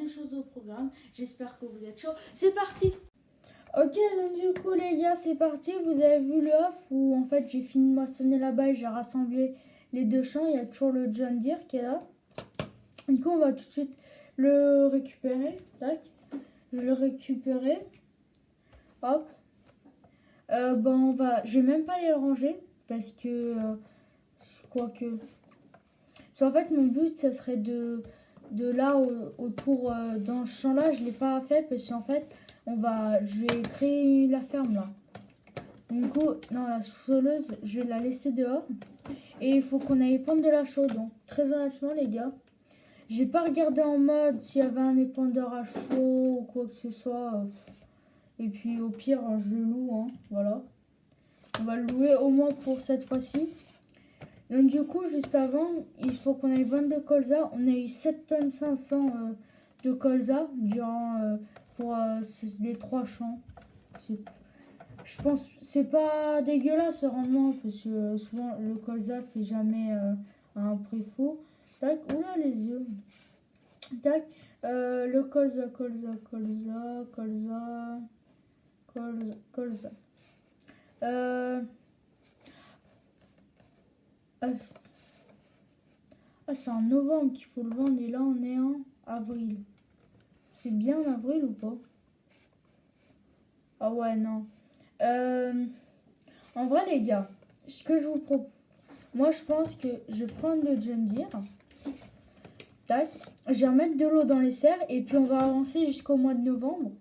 de choses au programme. J'espère que vous êtes chaud. C'est parti! Ok, donc du coup les gars, c'est parti. Vous avez vu le off où en fait j'ai fini de moissonner là-bas et j'ai rassemblé les deux champs. Il y a toujours le John Deere qui est là. Du coup, on va tout de suite le récupérer. Tac. Je vais le récupérer. Hop. Je vais même pas les ranger parce que quoique. En fait, mon but, ça serait de là autour dans ce champ-là. Je l'ai pas fait parce qu'en fait, je vais créer la ferme là. Du coup, non, la soleuse, je vais la laisser dehors. Et il faut qu'on aille prendre de la chaude. Donc, très honnêtement, les gars, j'ai pas regardé en mode s'il y avait un épandeur à chaud ou quoi que ce soit. Et puis, au pire, je le loue. Hein, voilà. On va le louer au moins pour cette fois-ci. Donc, du coup, juste avant, il faut qu'on aille vendre le colza. On a eu 7 tonnes 500 de colza durant, pour les 3 champs. Je pense que c'est pas dégueulasse ce rendement parce que souvent le colza c'est jamais à un prix fou. Tac, oula les yeux. Tac, le colza. Euh, c'est en novembre qu'il faut le vendre et là on est en avril. C'est bien en avril ou pas? Ah ouais, non. En vrai les gars, ce que je vous propose, moi je pense que je vais prendre le John Deere. Tac. Je vais remettre de l'eau dans les serres et puis on va avancer jusqu'au mois de novembre.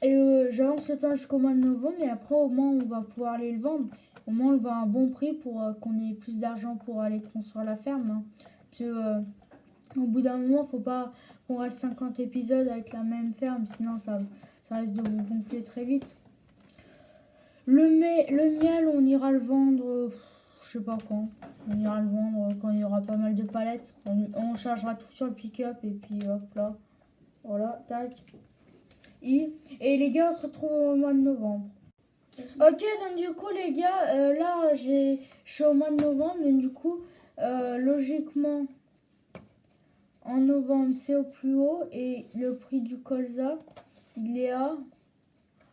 Et j'avance le temps jusqu'au mois de novembre et après au moins on va pouvoir aller le vendre. Au moins on le vend à un bon prix pour qu'on ait plus d'argent pour aller construire la ferme. Hein. Parce que au bout d'un moment, faut pas qu'on reste 50 épisodes avec la même ferme, sinon ça risque de vous gonfler très vite. Le miel, on ira le vendre, je sais pas quand. On ira le vendre quand il y aura pas mal de palettes. On chargera tout sur le pick-up et puis hop là. Voilà, tac. Et les gars, on se retrouve au mois de novembre. Ok, donc du coup les gars, là je suis au mois de novembre, donc du coup, logiquement, en novembre c'est au plus haut et le prix du colza, il est à...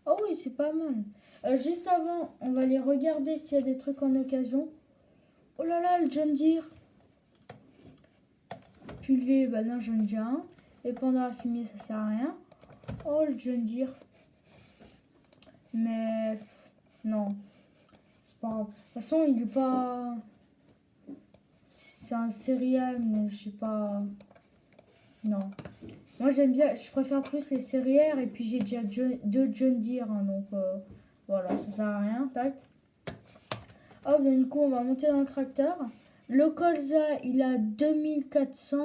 Oh oui, c'est pas mal. Juste avant, on va aller regarder s'il y a des trucs en occasion. Oh là là, le John Deere. Pulvé, bah non, j'en ai déjà un. Épandeur à fumier, ça sert à rien. Oh, le John Deere. Mais non, c'est pas grave. De toute façon, il est pas... C'est un série M, je sais pas... Non. Moi, j'aime bien, je préfère plus les séries R et puis j'ai déjà deux John Deere, hein, donc voilà, ça sert à rien, tac. Hop, donc du coup, on va monter dans le tracteur. Le colza, il a 2400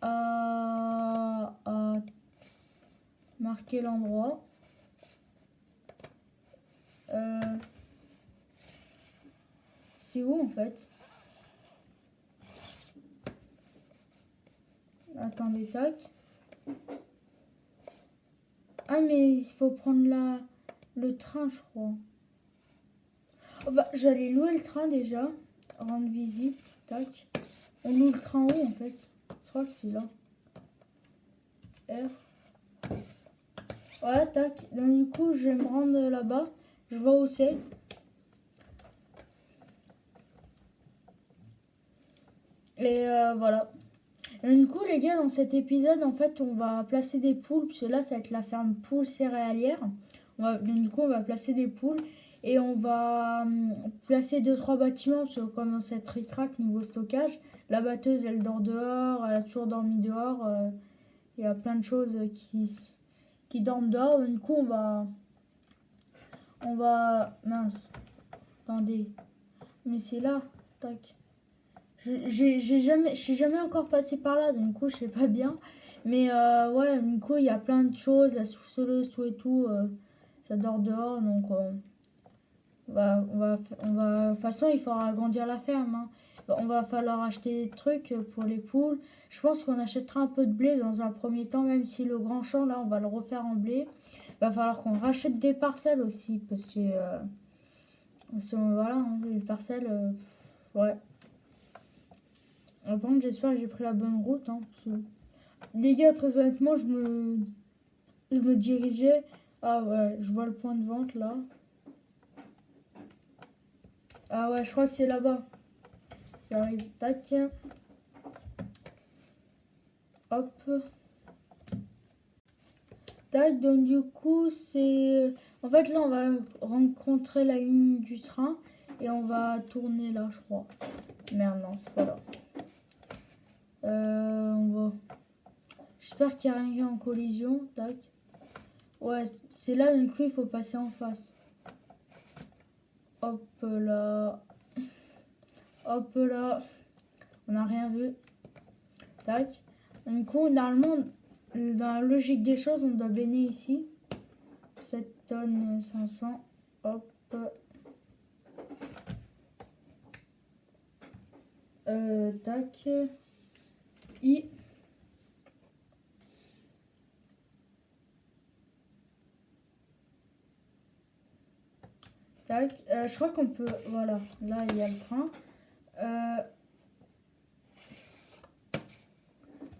à marquer l'endroit. C'est où en fait? Attendez, tac. Ah, mais il faut prendre le train, je crois. Oh, bah, j'allais louer le train déjà. Rendre visite, tac. On loue le train où en fait? Je crois que c'est là. R. Ouais, tac. Donc du coup, je vais me rendre là-bas. Je vois où c'est. Et voilà. Et du coup, les gars, dans cet épisode, en fait, on va placer des poules. Parce que là, ça va être la ferme poule céréalière. Donc du coup, on va placer des poules. Et on va placer 2-3 bâtiments. Parce que comme dans cette ric-rac niveau stockage, la batteuse, elle dort dehors. Elle a toujours dormi dehors. Il y a plein de choses qui dorment dehors. Donc, du coup, mince. Attendez. Mais c'est là. Tac. Je suis jamais encore passé par là, donc du coup je sais pas bien. Mais ouais, du coup il y a plein de choses, la sous-soleuse, tout et tout, ça dort dehors, donc de toute façon il faudra agrandir la ferme. Hein. On va falloir acheter des trucs pour les poules. Je pense qu'on achètera un peu de blé dans un premier temps, même si le grand champ là on va le refaire en blé. Il va falloir qu'on rachète des parcelles aussi, parce que voilà, hein, les parcelles, ouais. Par contre, j'espère que j'ai pris la bonne route. Hein, parce que... Les gars, très honnêtement, je me dirigeais. Ah ouais, je vois le point de vente là. Ah ouais, je crois que c'est là-bas. J'arrive, tac. Hop. Tac, donc du coup, c'est... En fait, là, on va rencontrer la ligne du train. Et on va tourner là, je crois. Merde, non, c'est pas là. On va... J'espère qu'il n'y a rien en collision. Tac. Ouais, c'est là, du coup, il faut passer en face. Hop là. Hop là. On n'a rien vu. Tac. Du coup, normalement, dans la logique des choses, on doit baigner ici. 7 tonnes 500. Hop. Tac. I. Tac. Je crois qu'on peut... Voilà. Là, il y a le train.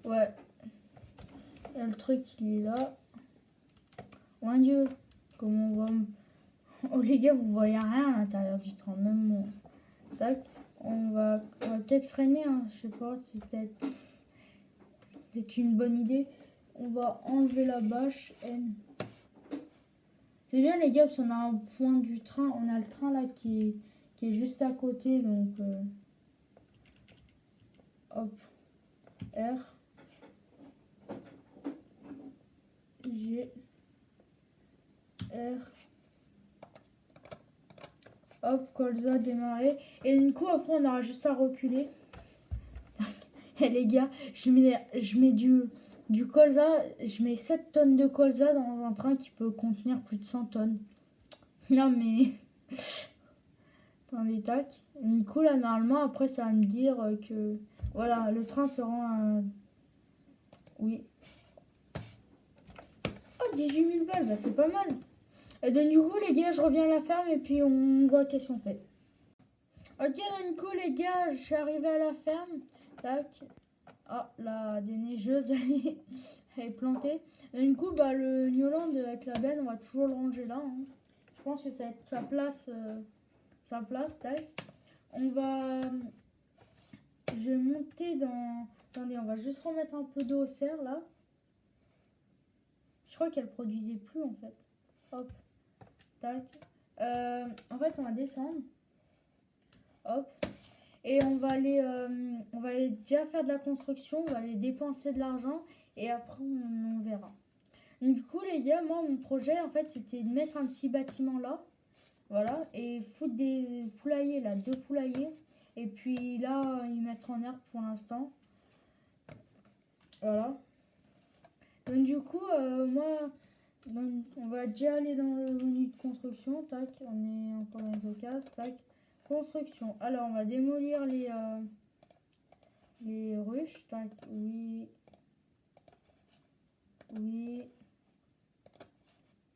Ouais. Le truc, il est là. Mon Dieu. Comment on va... Oh les gars, vous voyez rien à l'intérieur du train. Même moi. Tac. On va peut-être freiner. Hein. Je sais pas. C'est peut-être une bonne idée. On va enlever la bâche. N. C'est bien les gars, parce qu'on a un point du train. On a le train là qui est juste à côté. Donc... hop. R. G. R. Hop, colza, démarrer. Et du coup, après, on aura juste à reculer. Et les gars, je mets du colza. Je mets 7 tonnes de colza dans un train qui peut contenir plus de 100 tonnes. Non, mais... Attendez, tac. Et du coup, là, normalement, après, ça va me dire que... Voilà, le train se rend à... Oui. Oh, 18 000 balles, bah, c'est pas mal. Et donc, du coup, les gars, je reviens à la ferme et puis on voit qu'est-ce qu'on fait. Ok, donc, du coup, les gars, je suis arrivé à la ferme. Tac. Ah, la déneigeuse, elle est plantée. Et du coup, bah, le Newland avec la benne, on va toujours le ranger là. Hein. Je pense que ça va être sa place. Tac. On va... Je vais monter dans... Attendez, on va juste remettre un peu d'eau au cerf, là. Je crois qu'elle produisait plus, en fait. Hop. Tac. En fait, on va descendre. Hop. Et on va aller déjà faire de la construction. On va aller dépenser de l'argent. Et après, on verra. Donc, du coup, les gars, moi, mon projet, en fait, c'était de mettre un petit bâtiment là. Voilà. Et foutre des poulaillers, là. 2 poulaillers. Et puis là, y mettre en herbe pour l'instant. Voilà. Donc, du coup, moi... Donc, on va déjà aller dans le menu de construction. Tac, on est encore dans les occasions. Tac, construction. Alors, on va démolir les ruches. Tac, oui. Oui.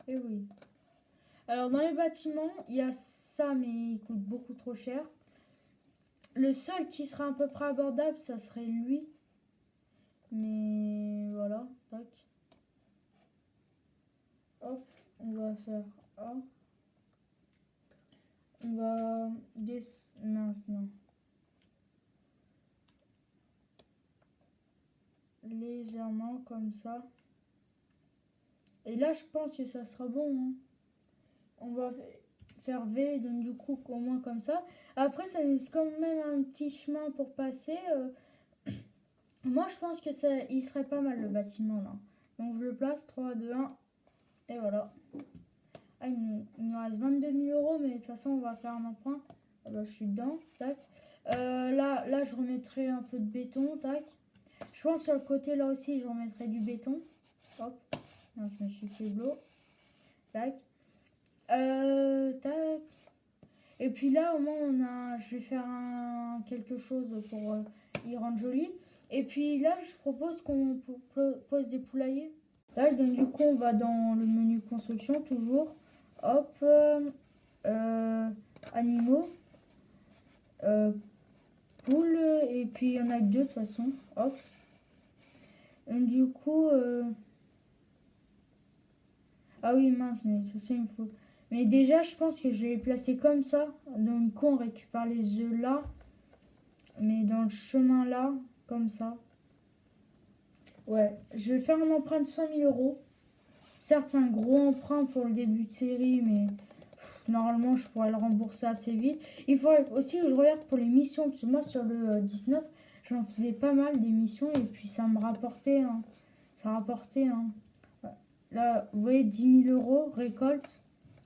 Et oui. Alors, dans les bâtiments, il y a ça, mais il coûte beaucoup trop cher. Le seul qui sera à peu près abordable, ça serait lui. Mais voilà, tac. Hop, on va faire ça. On va... Mince, non. Légèrement comme ça. Et là, je pense que ça sera bon. Hein. On va faire V, donc du coup, au moins comme ça. Après, ça laisse quand même un petit chemin pour passer. Moi, je pense que ça, il serait pas mal le bâtiment là. Donc, je le place 3, 2, 1. Et voilà. Ah, il nous reste 22 000 euros, mais de toute façon, on va faire un emprunt. Ah bah, je suis dedans. Tac. Là, je remettrai un peu de béton. Tac. Je pense sur le côté là aussi, je remettrai du béton. Hop. Non, je me suis fait bleu. Tac. Tac. Et puis là, au moins, je vais faire quelque chose pour y rendre joli. Et puis là, je propose qu'on pose des poulaillers. Tac, donc du coup, on va dans le menu construction, toujours. Hop. Animaux. poules. Et puis, il y en a que deux, de toute façon. Hop. Et du coup... Ah oui, mince, mais ça, il me faut... Mais déjà, je pense que je vais les placer comme ça. Donc, on récupère les œufs là. Mais dans le chemin là, comme ça. Ouais, je vais faire un emprunt de 100 000 euros. Certes, c'est un gros emprunt pour le début de série, mais normalement, je pourrais le rembourser assez vite. Il faudrait aussi que je regarde pour les missions, parce que moi, sur le 19, j'en faisais pas mal des missions, et puis ça me rapportait, hein. Ça rapportait, hein. Là, vous voyez, 10 000 euros, récolte.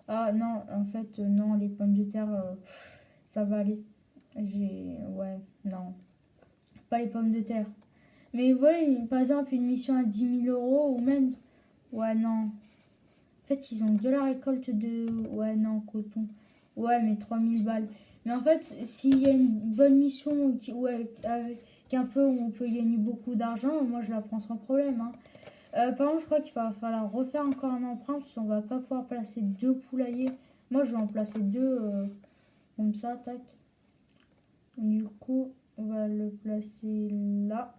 Ah non, en fait, non, les pommes de terre, ça va aller. Ouais, non, pas les pommes de terre. Mais vous voyez, par exemple, une mission à 10 000 euros, ou même... Ouais, non. En fait, ils ont de la récolte de... Ouais, non, coton. Ouais, mais 3 000 balles. Mais en fait, s'il y a une bonne mission ouais, avec un peu où on peut gagner beaucoup d'argent, moi, je la prends sans problème, hein. Par contre, je crois qu'il va falloir refaire encore un emprunt parce qu'on va pas pouvoir placer deux poulaillers. Moi, je vais en placer deux comme ça, tac. Du coup, on va le placer là.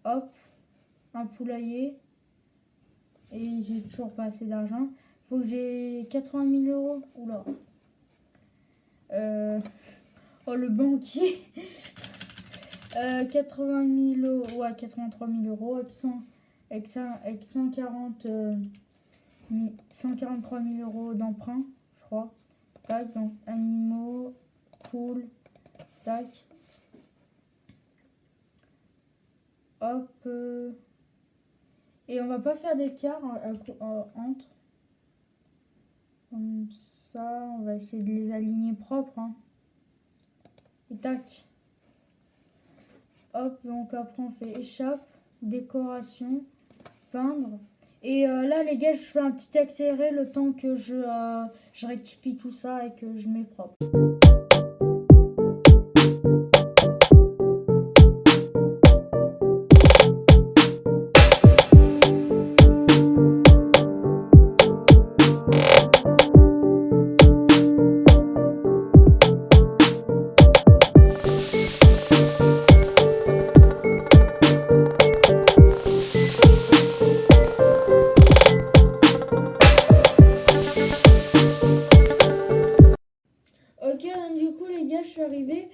Hop, un poulailler. Et j'ai toujours pas assez d'argent. Faut que j'ai 80 000 euros. Oula. Oh, le banquier. 80 000 euros. Ouais, 83 000 euros. Avec 143 000 euros d'emprunt, je crois. Tac, donc animaux, poules, tac. Hop. Et on va pas faire d'écart entre. Comme ça, on va essayer de les aligner propres, hein. Et tac. Hop, donc après on fait échappe, décoration, peindre. Et là les gars, je fais un petit accéléré le temps que je rectifie tout ça et que je mets propre. Ok, donc du coup les gars, je suis arrivé.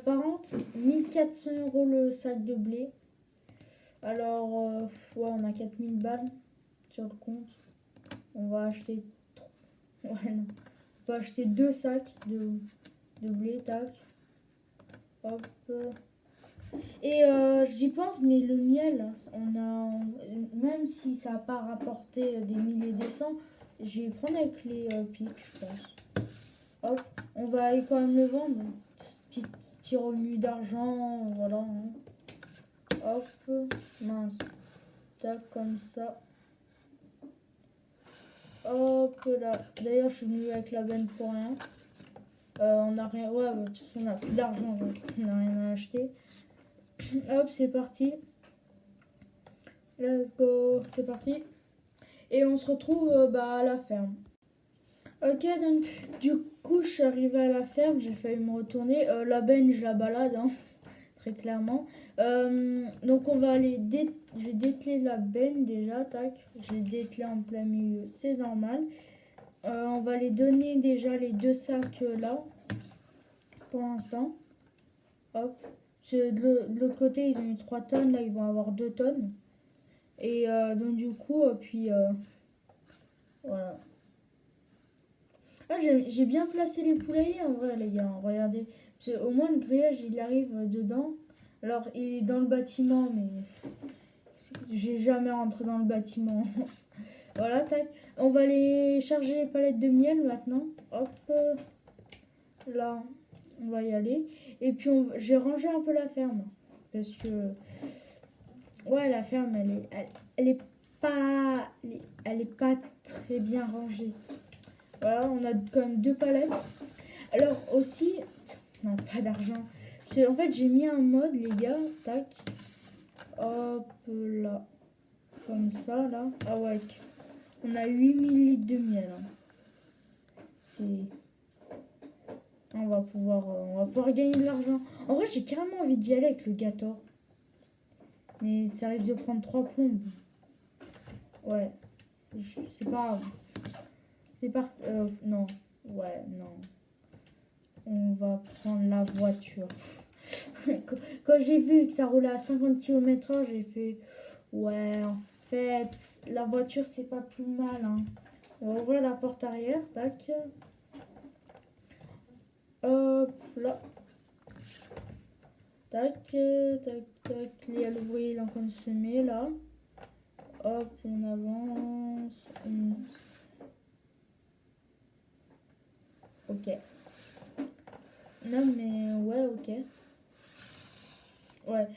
Par contre, 1400 euros le sac de blé. Alors, ouais, on a 4000 balles sur le compte. On va acheter... Ouais, non. On va acheter deux sacs de blé, tac. Hop. Et j'y pense, mais le miel, même si ça n'a pas rapporté des milliers des cents, je vais prendre avec les pics, je pense. Hop, on va aller quand même le vendre. Petit revenu d'argent, voilà, hein. Hop, mince. Tac, comme ça. Hop là. D'ailleurs, je suis venue avec la benne pour rien. On a rien. Ouais, de toute façon, on a plus d'argent, donc on n'a rien à acheter. Hop, c'est parti. Let's go. C'est parti. Et on se retrouve à la ferme. Ok, donc du coup, je suis arrivée à la ferme. J'ai failli me retourner. La benne, je la balade, hein, très clairement. Donc, on va aller. Je vais dételer la benne déjà. Tac. Je l'ai dételée en plein milieu. C'est normal. On va les donner déjà les deux sacs là. Pour l'instant. Hop. De l'autre côté, ils ont eu 3 tonnes. Là, ils vont avoir 2 tonnes. Et donc, du coup, puis voilà. Ah, j'ai bien placé les poulaillers en vrai, les gars. Regardez. Au moins, le grillage, il arrive dedans. Alors, il est dans le bâtiment, mais j'ai jamais rentré dans le bâtiment. Voilà, tac. On va aller charger les palettes de miel maintenant. Hop. Là, on va y aller. Et puis, j'ai rangé un peu la ferme. Parce que, ouais, la ferme, elle est pas, elle est pas très bien rangée. Voilà, on a quand même 2 palettes. Alors aussi, on n'a pas d'argent. En fait, j'ai mis un mode, les gars. Tac. Hop là. Comme ça, là. Ah ouais. On a 8000 litres de miel, hein. C'est... On va pouvoir gagner de l'argent. En vrai, j'ai carrément envie d'y aller avec le Gator. Mais ça risque de prendre 3 plombes. Ouais. C'est pas grave. C'est parti. Non. Ouais, non. On va prendre la voiture. Quand j'ai vu que ça roulait à 50 km/h, j'ai fait... Ouais, en fait, la voiture, c'est pas plus mal, hein. On va ouvrir la porte arrière, tac. Hop, là. Tac, tac, tac. Il y a l'ouvrier en train de semer, là. Hop, on avance. Ok. Non, mais ouais, ok. Ouais.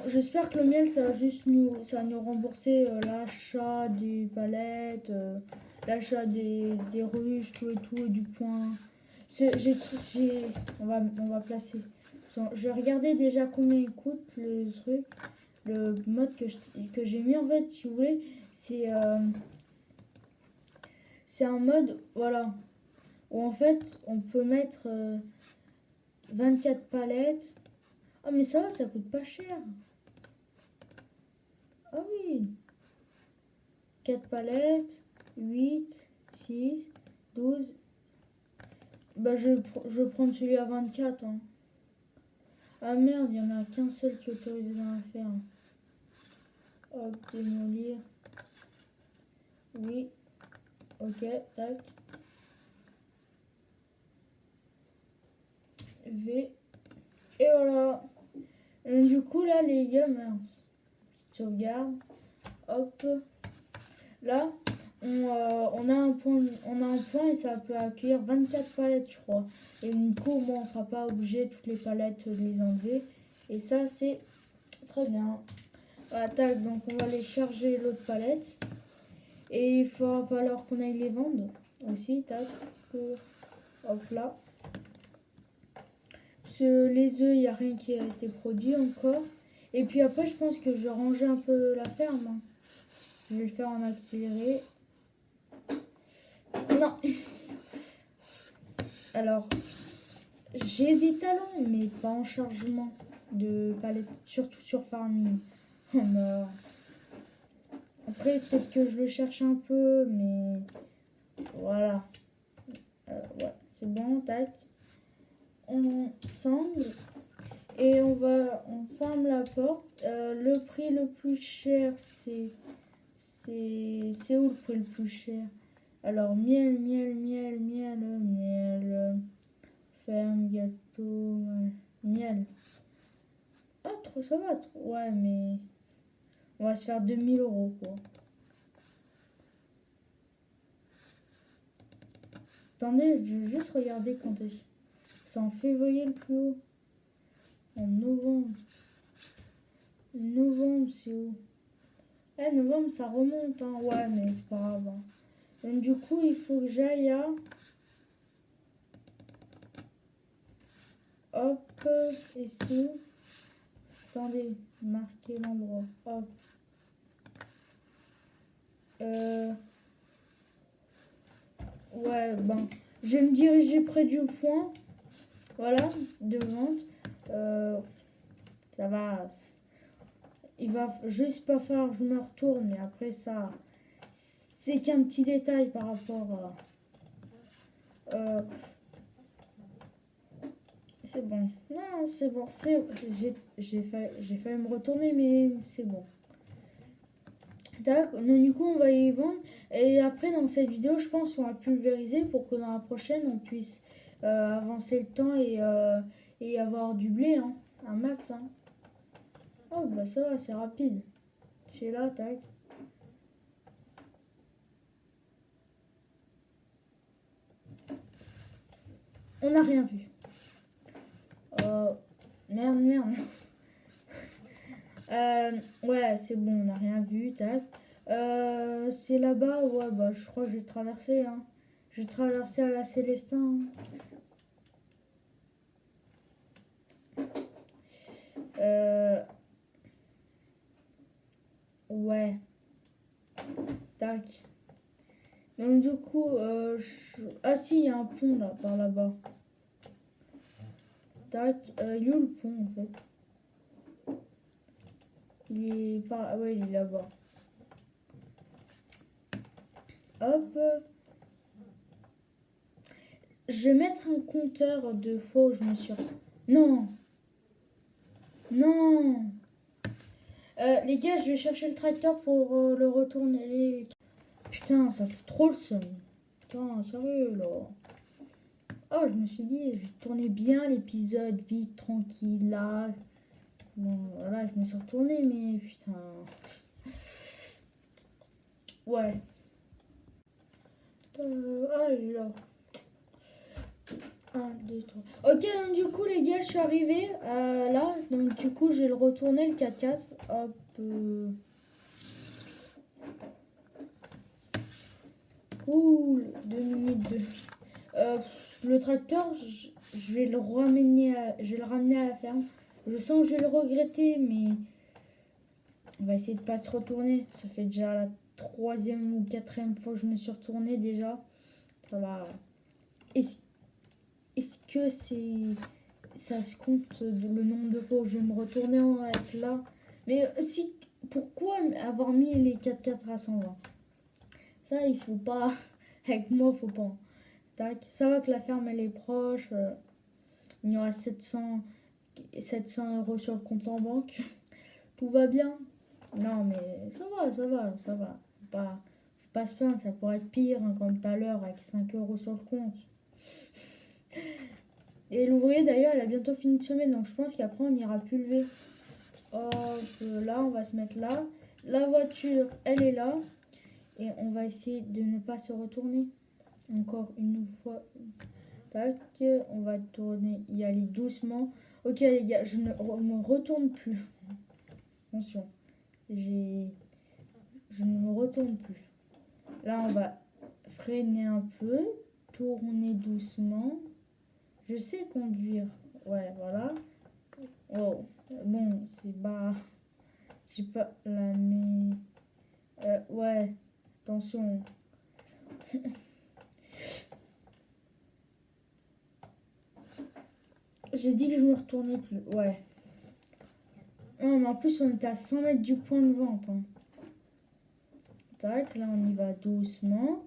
J'espère que le miel, ça va nous rembourser l'achat des palettes, l'achat des ruches, tout et tout, et du point. On va placer. Je vais regarder déjà combien il coûte le truc. Le mode que j'ai mis, en fait, si vous voulez, c'est un mode, voilà, où en fait, on peut mettre 24 palettes. Ah, mais ça coûte pas cher. Ah oui, 4 palettes, 8, 6, 12. Bah, je vais prendre celui à 24, hein. Ah merde, il y en a qu'un seul qui est autorisé dans l'affaire. Hop, démolir. Oui, ok, tac. V. Et voilà. Et du coup, là, les gars, mince. Petite sauvegarde. Hop. Là, on a un point et ça peut accueillir 24 palettes, je crois. Et du coup, moi, on sera pas obligé toutes les palettes de les enlever. Et ça, c'est très bien. Voilà, tac, donc on va aller charger l'autre palette. Et il va falloir qu'on aille les vendre aussi, tac. Hop là. Les œufs, il n'y a rien qui a été produit encore. Et puis après, je pense que je vais ranger un peu la ferme, hein. Je vais le faire en accéléré. Non. Alors, j'ai des talons, mais pas en chargement de palette, surtout sur farming. Après, peut-être que je le cherche un peu, mais voilà. Ouais, c'est bon, tac. On sangle et on ferme la porte. Le prix le plus cher, c'est où le prix le plus cher? Alors, miel, ferme, gâteau, miel. Ah, trop, ça va. Ouais, mais on va se faire 2 000 € quoi. Attendez, je vais juste regarder quand est-ce. C'est en février le plus haut. En novembre. Novembre, c'est où? Eh, novembre, ça remonte, hein. Ouais, mais c'est pas grave, hein. Donc, du coup, il faut que j'aille à. Hop, ici. Attendez, marquer l'endroit. Hop. Ouais, ben, je vais me diriger près du point. Voilà, de vente. Ça va. Il va juste pas falloir que je me retourne. Et après, ça. C'est qu'un petit détail par rapport à. C'est bon. Non, c'est bon. J'ai failli me retourner, mais c'est bon. Tac, donc du coup on va y vendre et après dans cette vidéo je pense qu'on va pulvériser pour que dans la prochaine on puisse avancer le temps et avoir du blé, hein, un max, hein. Oh bah ça va, c'est rapide. C'est là, tac. On n'a rien vu. Merde. Ouais, c'est bon, on n'a rien vu, tac. C'est là-bas, ouais, bah je crois que je vais traverser, hein. Je vais traverser à la Célestin, hein. Ouais, tac. Donc du coup, ah si, il y a un pont là, par là-bas. Tac, il est où le pont en fait? Il est par... ah ouais, il est là-bas. Hop. Je vais mettre un compteur de faux, je me suis... Non. Non. Les gars, je vais chercher le tracteur pour le retourner. Putain, ça fout trop le seum. Putain, sérieux là. Oh, je me suis dit, je vais tourner bien l'épisode, vite, tranquille, là. Bon, voilà, je me suis retournée, mais putain. Ouais. Ah, il est là. 1, 2, 3. Ok, donc du coup, les gars, je suis arrivée là. Donc, du coup, je vais le retourner, le 4x4. Hop. Cool. 2 minutes 2. Le tracteur, je vais le ramener à la ferme. Je sens que je vais le regretter, mais on va essayer de pas se retourner. Ça fait déjà la 3e ou 4e fois que je me suis retournée déjà. Ça va. Est-ce que ça se compte le nombre de fois où je vais me retourner avec là? Mais si, pourquoi avoir mis les 4x4 à 120? Ça, il faut pas. Avec moi, faut pas. Tac. Ça va que la ferme, elle est proche. Il y aura 700 € sur le compte en banque. Tout va bien. Non, mais ça va. Faut pas se plaindre, ça pourrait être pire, hein, comme tout à l'heure, avec 5 € sur le compte. Et l'ouvrier, d'ailleurs, elle a bientôt fini de semer, donc je pense qu'après, on n'ira plus lever. Hop, là, on va se mettre là. La voiture, elle est là. Et on va essayer de ne pas se retourner. Encore une fois. Tac, on va tourner, y aller doucement. Ok, les gars, je ne me retourne plus. Attention, je ne me retourne plus. Là, on va freiner un peu, tourner doucement. Je sais conduire. Ouais, voilà. Oh, bon, c'est bas. J'ai pas la mais. Ouais, attention. J'ai dit que je me retournais plus. Ouais. Non, mais en plus, on était à 100 mètres du point de vente. Hein. Tac, là, on y va doucement.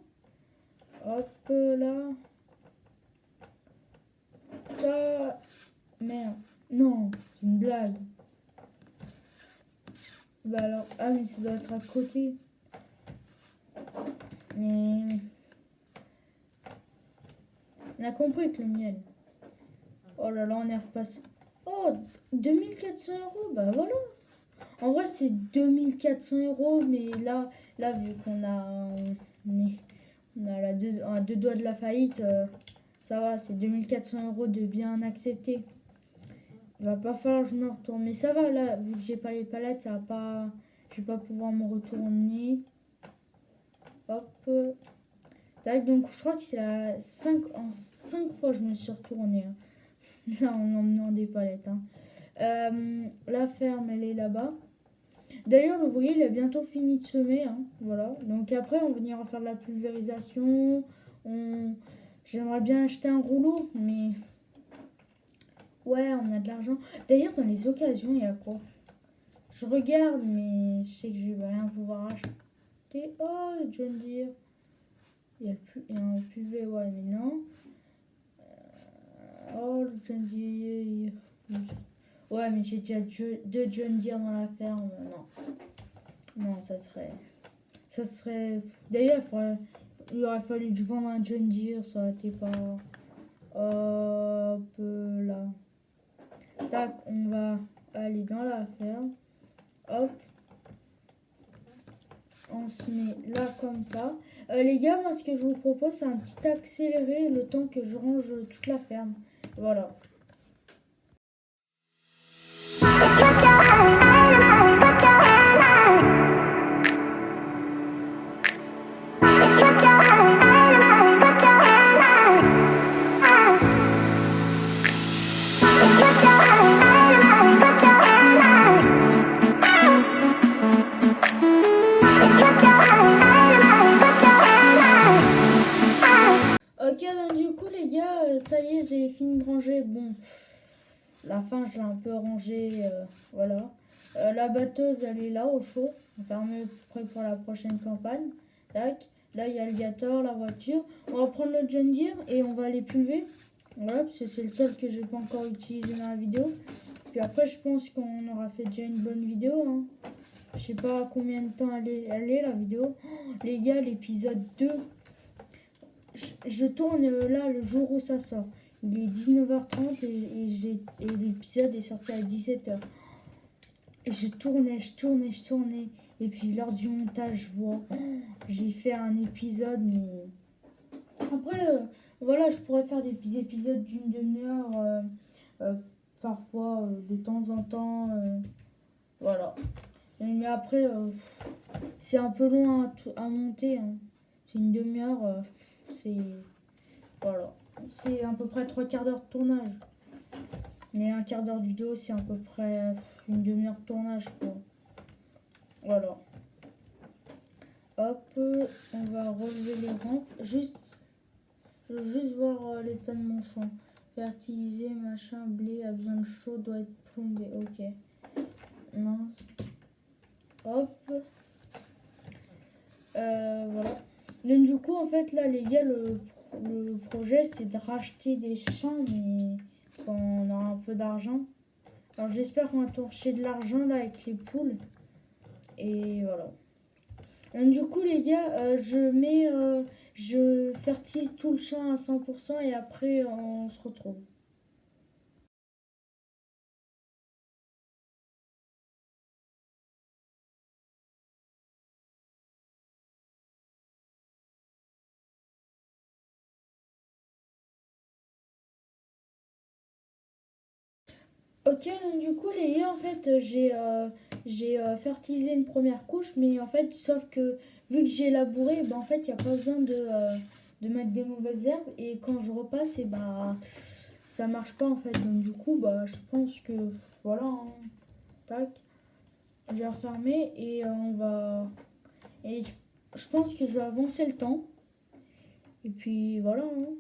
Hop, là. Ta... Merde. Non, c'est une blague. Bah alors... Ah, mais ça doit être à côté. Mais... On a compris que le miel. Oh là là, on est repassé. Oh, 2400 €, bah voilà. En vrai, c'est 2400 €, mais là vu qu'on a, on a à deux doigts de la faillite, ça va, c'est 2400 € de bien accepté. Il va pas falloir que je me retourne, mais ça va, là, vu que j'ai pas les palettes, ça va pas, je vais pas pouvoir me retourner. Hop. Tac, donc je crois que c'est en 5 fois je me suis retournée. Hein. Là, en emmenant des palettes. Hein. La ferme, elle est là-bas. D'ailleurs, l'ouvrier, il a bientôt fini de semer. Hein, voilà. Donc après, on va venir faire de la pulvérisation. J'aimerais bien acheter un rouleau, mais... Ouais, on a de l'argent. D'ailleurs, dans les occasions, il y a quoi? Je regarde, mais je sais que je vais rien pouvoir acheter. Oh, John Deere. Il y a un pulvé, ouais, mais non. Oh, le John Deere. Ouais, mais j'ai déjà 2 John Deere dans la ferme. Non, ça serait... D'ailleurs, il aurait fallu que je vende un John Deere. Ça aurait été pas... Hop là. Tac, on va aller dans la ferme. Hop. On se met là comme ça. Les gars, moi ce que je vous propose, c'est un petit accéléré le temps que je range toute la ferme. Voilà. Ok, donc du coup les gars, ça y est, j'ai fini de ranger. Bon, La fin, je l'ai un peu rangée. Voilà. La batteuse, elle est là au chaud. Fermée prêt pour la prochaine campagne. Tac. Là, il y a l'alligator, la voiture. On va prendre le John Deere et on va les pulver. Voilà, parce que c'est le seul que j'ai pas encore utilisé dans la vidéo. Puis après, je pense qu'on aura fait déjà une bonne vidéo. Hein. Je sais pas combien de temps elle est la vidéo. Oh, les gars, l'épisode 2. Je tourne là le jour où ça sort. Il est 19h30 et l'épisode est sorti à 17h. Et je tournais. Et puis lors du montage, je vois, j'ai fait un épisode, mais... Après, voilà, je pourrais faire des petits épisodes d'une demi-heure, parfois, de temps en temps, voilà. Mais après, c'est un peu long à monter. Hein. C'est une demi-heure, c'est... Voilà. C'est à peu près 3/4 d'heure de tournage. Mais un quart d'heure de vidéo, c'est à peu près une demi-heure de tournage, quoi. Voilà. Hop, on va relever les rampes. Je veux juste voir l'état de mon champ. Fertiliser, machin, blé, a besoin de chaud, doit être plombé. Ok. Mince. Hop. Voilà. Donc du coup, en fait, là, les gars, le projet, c'est de racheter des champs, mais quand on aura un peu d'argent. Alors j'espère qu'on va toucher de l'argent là avec les poules. Et voilà. Donc, du coup les gars, je fertilise tout le champ à 100% et après on se retrouve. Ok, donc du coup les gars, en fait j'ai fertilisé une première couche, mais en fait sauf que vu que j'ai labouré, en fait il n'y a pas besoin de mettre des mauvaises herbes et quand je repasse, et ça marche pas en fait. Donc du coup je pense que voilà, hein. Tac, je vais refermer et on va... Et je pense que je vais avancer le temps. Et puis voilà. Hein.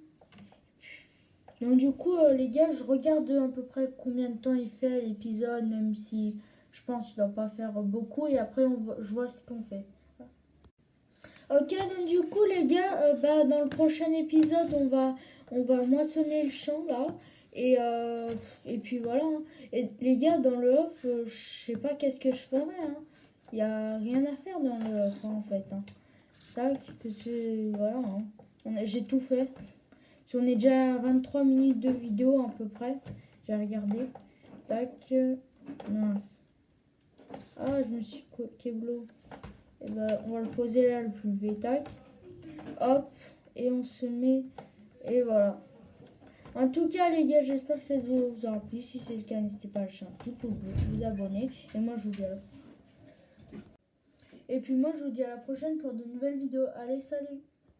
Donc du coup, les gars, je regarde à peu près combien de temps il fait l'épisode, même si je pense qu'il ne doit pas faire beaucoup. Et après, je vois ce qu'on fait. Ok, donc du coup, les gars, dans le prochain épisode, on va moissonner le champ là. Et puis voilà. Hein. Et les gars, dans le off, je sais pas qu'est-ce que je ferai. Hein. Il n'y a rien à faire dans le off, hein, en fait. Hein. Tac, voilà. Hein. J'ai tout fait. On est déjà à 23 minutes de vidéo à peu près. J'ai regardé. Tac. Mince. Ah, je me suis keblo. Et on va le poser là le plus vite. Tac. Hop. Et on se met. Et voilà. En tout cas, les gars, j'espère que cette vidéo vous aura plu. Si c'est le cas, n'hésitez pas à lâcher un petit pouce bleu, vous abonner. Et moi, je vous dis à la... Et puis moi, je vous dis à la prochaine pour de nouvelles vidéos. Allez, salut!